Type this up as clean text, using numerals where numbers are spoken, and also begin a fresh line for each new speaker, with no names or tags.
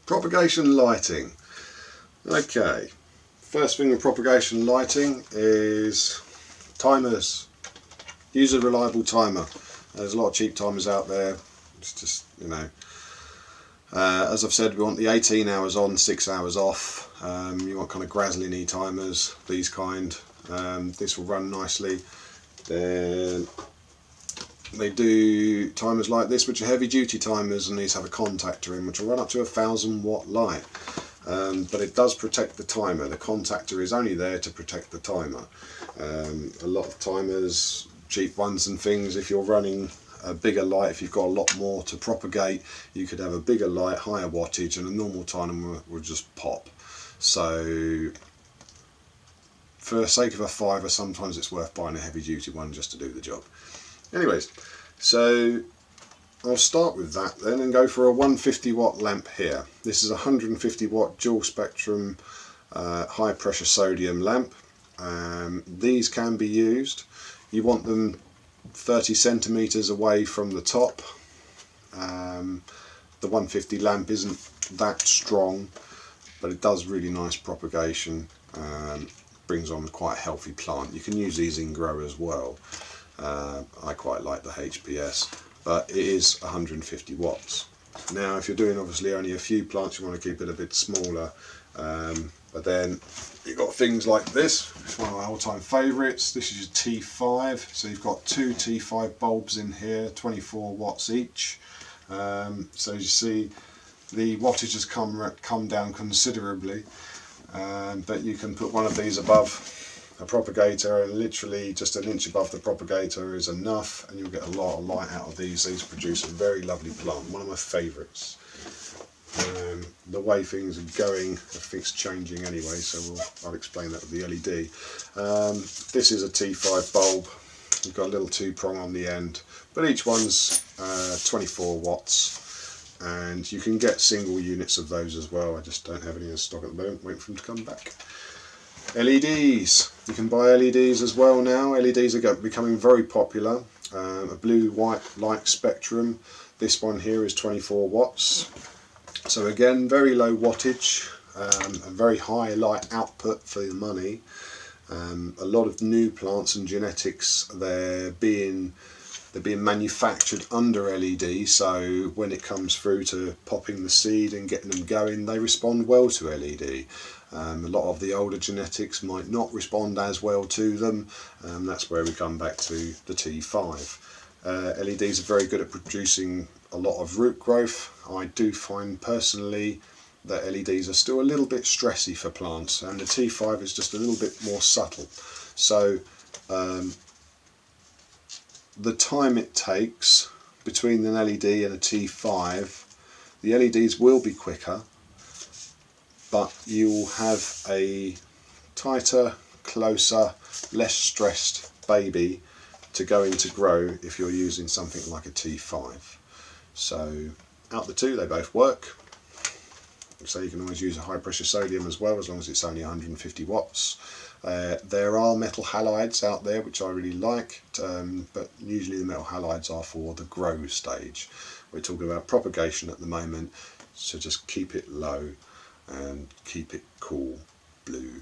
Propagation lighting. Okay, first thing with propagation lighting is timers. Use a reliable timer. There's a lot of cheap timers out there. It's just, you know, as I've said, we want the 18 hours on, 6 hours off. You want kind of Graslini timers, these kind. This will run nicely. Then they do timers like this, which are heavy duty timers, and these have a contactor in, which will run up to 1,000 watt light. But it does protect the timer. The contactor is only there to protect the timer. A lot of timers, cheap ones and things, if you're running a bigger light, if you've got a lot more to propagate, you could have a bigger light, higher wattage, and a normal timer will just pop. So for the sake of a fiver, sometimes it's worth buying a heavy duty one just to do the job. Anyways, so I'll start with that then and go for a 150 watt lamp here. This is a 150 watt dual spectrum high pressure sodium lamp. These can be used. You want them 30 centimeters away from the top. The 150 lamp isn't that strong, but it does really nice propagation. Brings on quite a healthy plant. You can use these in grow as well. I quite like the HPS, but it is 150 watts. Now if you're doing obviously only a few plants, you want to keep it a bit smaller, but then you've got things like this. It's one of my all-time favourites. This is your T5, so you've got two T5 bulbs in here, 24 watts each. So as you see, the wattage has come down considerably, but you can put one of these above a propagator, and literally just an inch above the propagator is enough, and you'll get a lot of light out of these. These produce a very lovely plant, one of my favourites. The way things are going, everything's changing anyway, so I'll explain that with the LED. This is a T5 bulb. You've got a little 2-prong on the end, but each one's 24 watts, and you can get single units of those as well. I just don't have any in stock at the moment, waiting for them to come back. LEDs. You can buy LEDs as well now. LEDs are becoming very popular. A blue-white light spectrum. This one here is 24 watts. So again, very low wattage, a very high light output for the money. A lot of new plants and genetics, they're being manufactured under LED, so when it comes through to popping the seed and getting them going, they respond well to LED. A lot of the older genetics might not respond as well to them. That's where we come back to the T5. LEDs are very good at producing a lot of root growth. I do find personally that LEDs are still a little bit stressy for plants, and the T5 is just a little bit more subtle. So the time it takes between an LED and a T5, the LEDs will be quicker, but you'll have a tighter, closer, less stressed baby to go into grow if you're using something like a T5. So out the two, they both work. So you can always use a high pressure sodium as well, as long as it's only 150 watts. There are metal halides out there which I really like, but usually the metal halides are for the grow stage. We're talking about propagation at the moment, so just keep it low and keep it cool blue.